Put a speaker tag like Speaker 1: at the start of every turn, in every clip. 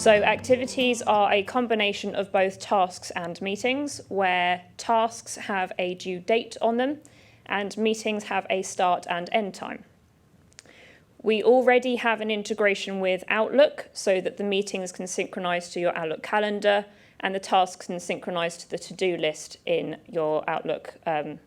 Speaker 1: So activities are a combination of both tasks and meetings, where tasks have a due date on them and meetings have a start and end time. We already have an integration with Outlook so that the meetings can synchronize to your Outlook calendar and the tasks can synchronize to the to-do list in your Outlook. And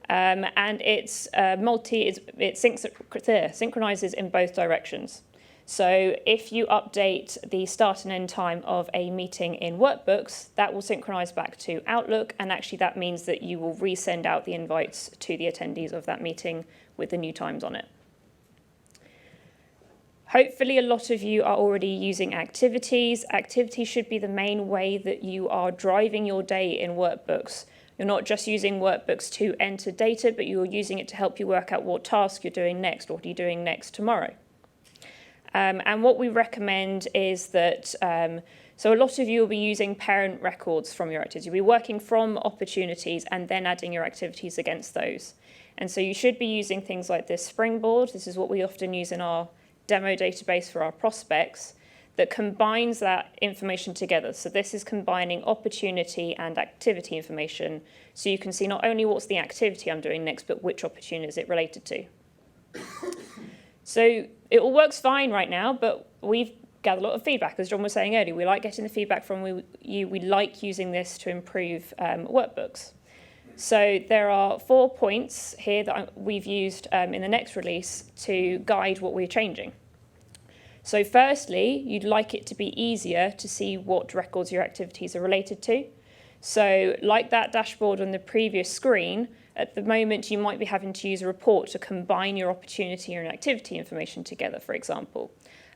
Speaker 1: it's it synchronizes in both directions. So if you update the start and end time of a meeting in Workbooks, that will synchronize back to Outlook, and actually that means that you will resend out the invites to the attendees of that meeting with the new times on it. Hopefully a lot of you are already using activities. Activities should be the main way that you are driving your day in Workbooks. You're not just using Workbooks to enter data, but you're using it to help you work out what task you're doing next, what are you doing next tomorrow. And what we recommend is that, so a lot of you will be using parent records from your activities. You'll be working from opportunities and then adding your activities against those. And so you should be using things like this Springboard. This is what we often use in our demo database for our prospects that combines that information together. So this is combining opportunity and activity information. So you can see not only what's the activity I'm doing next, but which opportunity is it related to. So it all works fine right now, but we've gathered a lot of feedback. As John was saying earlier, we like getting the feedback from you. We like using this to improve workbooks. So there are 4 points here that we've used in the next release to guide what we're changing. So firstly, you'd like it to be easier to see what records your activities are related to. So like that dashboard on the previous screen, at the moment you might be having to use a report to combine your opportunity and activity information together, for example.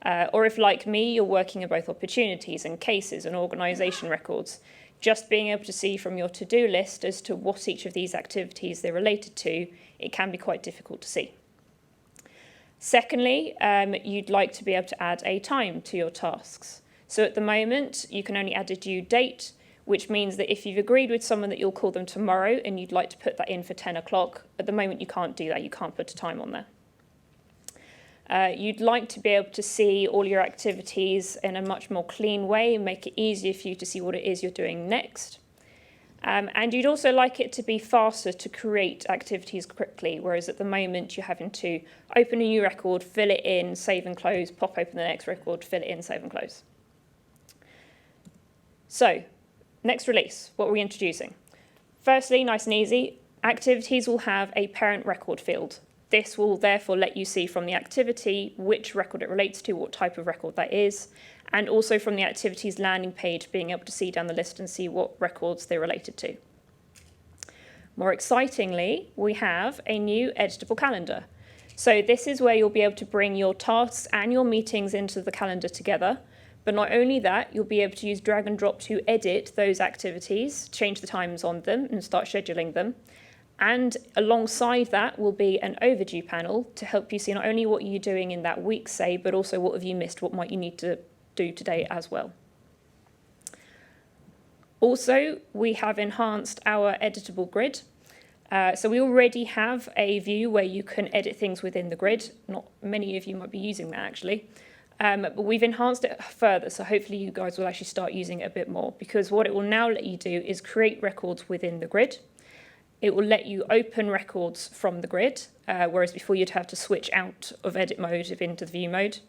Speaker 1: Or if, like me, you're working in both opportunities and cases and organisation records, just being able to see from your to-do list as to what each of these activities they're related to, it can be quite difficult to see. Secondly, you'd like to be able to add a time to your tasks. So at the moment, you can only add a due date, which means that if you've agreed with someone that you'll call them tomorrow and you'd like to put that in for 10 o'clock, at the moment you can't do that, you can't put a time on there. You'd like to be able to see all your activities in a much more clean way and make it easier for you to see what it is you're doing next. And you'd also like it to be faster to create activities quickly, whereas at the moment you're having to open a new record, fill it in, save and close, pop open the next record, fill it in, save and close. So, next release, what are we introducing? Firstly, nice and easy, activities will have a parent record field. This will therefore let you see from the activity which record it relates to, what type of record that is, and also from the activities landing page, being able to see down the list and see what records they're related to. More excitingly, we have a new editable calendar. So this is where you'll be able to bring your tasks and your meetings into the calendar together. But not only that, you'll be able to use drag and drop to edit those activities, change the times on them and start scheduling them. And alongside that will be an overdue panel to help you see not only what you're doing in that week, say, but also what have you missed, what might you need to do today as well. Also, we have enhanced our editable grid. So we already have a view where you can edit things within the grid. Not many of you might be using that actually. But we've enhanced it further, so hopefully you guys will actually start using it a bit more, because what it will now let you do is create records within the grid. It will let you open records from the grid, whereas before you'd have to switch out of edit mode into the view mode.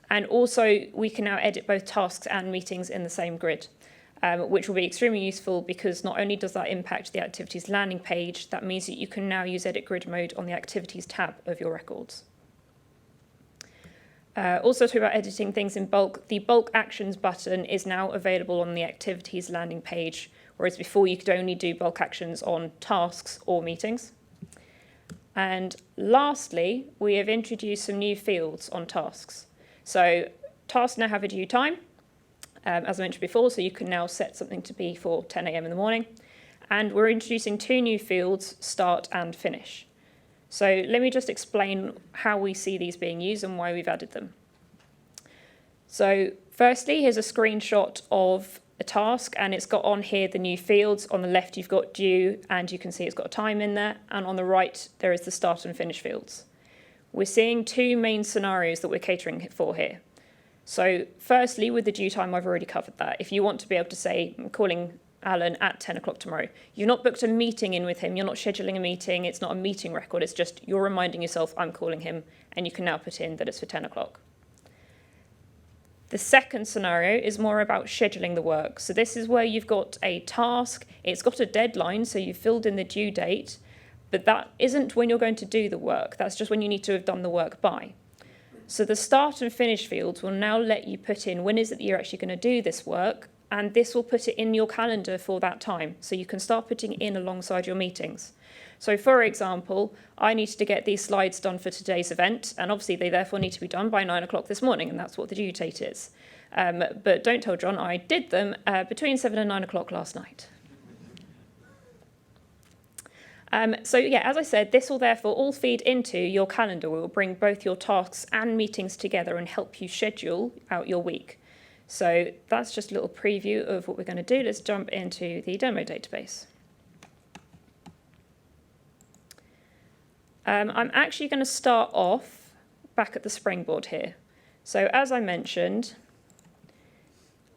Speaker 1: And also we can now edit both tasks and meetings in the same grid, which will be extremely useful because not only does that impact the activities landing page, that means that you can now use edit grid mode on the activities tab of your records. Also talk about editing things in bulk. The bulk actions button is now available on the activities landing page, whereas before you could only do bulk actions on tasks or meetings. And lastly, we have introduced some new fields on tasks. So tasks now have a due time, as I mentioned before, so you can now set something to be for 10 a.m. in the morning. And we're introducing 2 new fields, start and finish. So let me just explain how we see these being used and why we've added them. So firstly, here's a screenshot of a task, and it's got on here the new fields. On the left, you've got due, and you can see it's got a time in there. And on the right, there is the start and finish fields. We're seeing 2 main scenarios that we're catering for here. So firstly, with the due time, I've already covered that. If you want to be able to say, I'm calling Alan at 10 o'clock tomorrow, you've not booked a meeting in with him, you're not scheduling a meeting, it's not a meeting record, it's just you're reminding yourself, I'm calling him, and you can now put in that it's for 10 o'clock. The second scenario is more about scheduling the work. So this is where you've got a task, it's got a deadline, so you've filled in the due date, but that isn't when you're going to do the work, that's just when you need to have done the work by. So the start and finish fields will now let you put in when is it that you're actually going to do this work, and this will put it in your calendar for that time. So you can start putting it in alongside your meetings. So for example, I needed to get these slides done for today's event, and obviously they therefore need to be done by 9 o'clock this morning, and that's what the due date is. But don't tell John I did them between 7 and 9 o'clock last night. So yeah, as I said, this will therefore all feed into your calendar. We will bring both your tasks and meetings together and help you schedule out your week. So that's just a little preview of what we're going to do. Let's jump into the demo database. I'm actually going to start off back at the springboard here. So as I mentioned,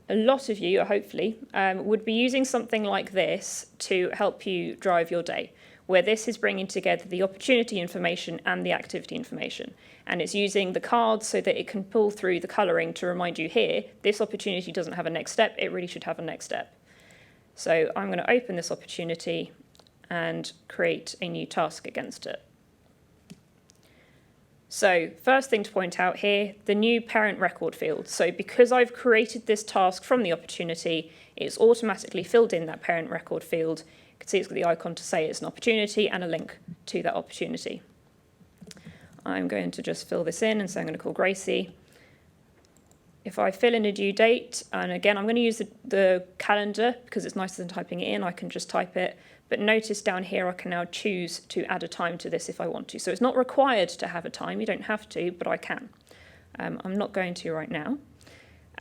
Speaker 1: a lot of you, hopefully, would be using something like this to help you drive your day, where this is bringing together the opportunity information and the activity information. And it's using the cards so that it can pull through the colouring to remind you here, this opportunity doesn't have a next step, it really should have a next step. So I'm going to open this opportunity and create a new task against it. So first thing to point out here, the new parent record field. So because I've created this task from the opportunity, it's automatically filled in that parent record field. You can see it's got the icon to say it's an opportunity and a link to that opportunity. I'm going to just fill this in, and so I'm going to call Gracie. If I fill in a due date, and again, I'm going to use the calendar because it's nicer than typing it in, I can just type it. But notice down here, I can now choose to add a time to this if I want to. So it's not required to have a time, you don't have to, but I can. I'm not going to right now.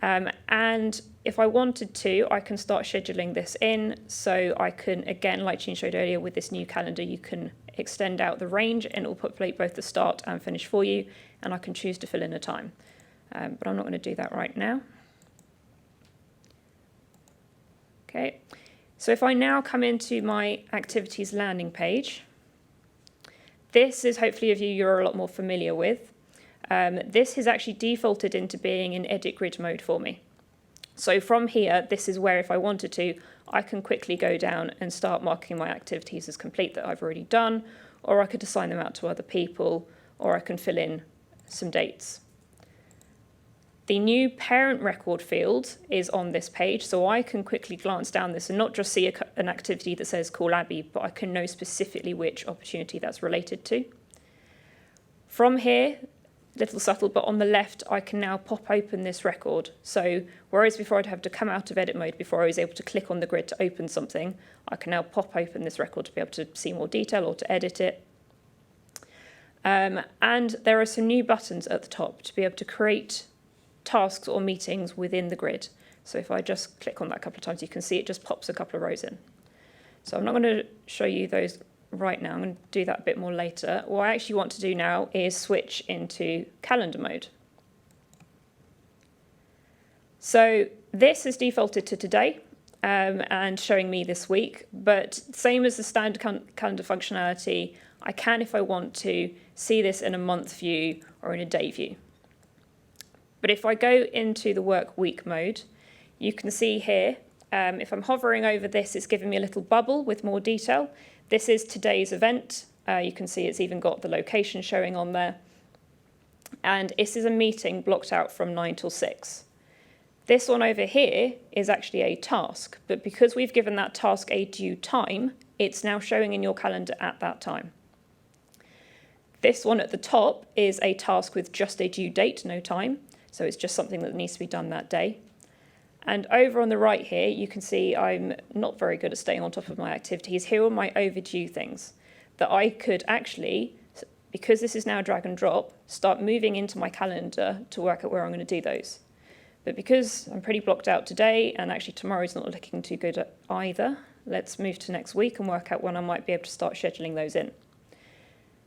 Speaker 1: And if I wanted to, I can start scheduling this in. So I can, again, like Jean showed earlier with this new calendar, you can extend out the range and it will populate both the start and finish for you. And I can choose to fill in a time. But I'm not going to do that right now. Okay. So if I now come into my activities landing page, this is hopefully a view you're a lot more familiar with. This has actually defaulted into being in edit grid mode for me. So from here, this is where if I wanted to, I can quickly go down and start marking my activities as complete that I've already done, or I could assign them out to other people, or I can fill in some dates. The new parent record field is on this page, so I can quickly glance down this and not just see an activity that says call Abby, but I can know specifically which opportunity that's related to. From here, little subtle, but on the left, I can now pop open this record. So whereas before I'd have to come out of edit mode before I was able to click on the grid to open something, I can now pop open this record to be able to see more detail or to edit it. And there are some new buttons at the top to be able to create tasks or meetings within the grid. So if I just click on that a couple of times, you can see it just pops a couple of rows in. So I'm not going to show you those right now. I'm going to do that a bit more later. What I actually want to do now is switch into calendar mode. So this is defaulted to today and showing me this week, but same as the standard calendar functionality, I can, if I want to, see this in a month view or in a day view. But if I go into the work week mode, you can see here, if I'm hovering over this, it's giving me a little bubble with more detail. This is today's event. You can see it's even got the location showing on there. And this is a meeting blocked out from 9 till 6. This one over here is actually a task, but because we've given that task a due time, it's now showing in your calendar at that time. This one at the top is a task with just a due date, no time. So it's just something that needs to be done that day. And over on the right here, you can see I'm not very good at staying on top of my activities. Here are my overdue things that I could actually, because this is now drag and drop, start moving into my calendar to work out where I'm going to do those. But because I'm pretty blocked out today, and actually tomorrow's not looking too good either, let's move to next week and work out when I might be able to start scheduling those in.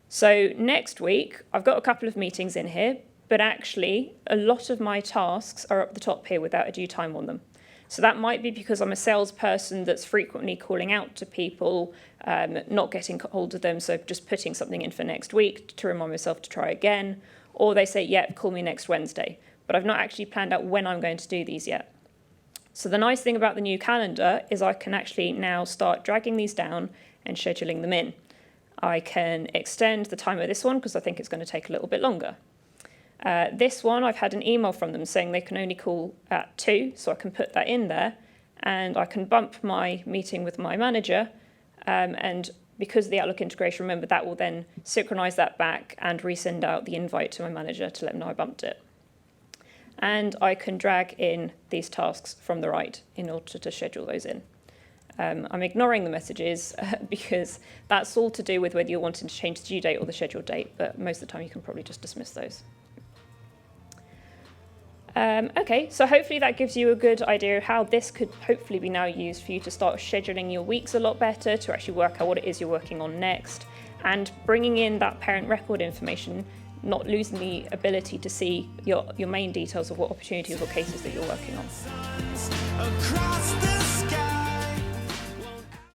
Speaker 1: So next week, I've got a couple of meetings in here, but actually a lot of my tasks are up the top here without a due time on them. So that might be because I'm a salesperson that's frequently calling out to people, not getting hold of them, so just putting something in for next week to remind myself to try again. Or they say, yeah, call me next Wednesday. But I've not actually planned out when I'm going to do these yet. So the nice thing about the new calendar is I can actually now start dragging these down and scheduling them in. I can extend the time of this one because I think it's going to take a little bit longer. This one, I've had an email from them saying they can only call at 2, so I can put that in there, and I can bump my meeting with my manager, and because of the Outlook integration, remember, that will then synchronize that back and resend out the invite to my manager to let them know I bumped it. And I can drag in these tasks from the right in order to schedule those in. I'm ignoring the messages because that's all to do with whether you're wanting to change the due date or the scheduled date, but most of the time you can probably just dismiss those. Okay, so hopefully that gives you a good idea of how this could hopefully be now used for you to start scheduling your weeks a lot better, to actually work out what it is you're working on next, and bringing in that parent record information, not losing the ability to see your main details of what opportunities or cases that you're working on.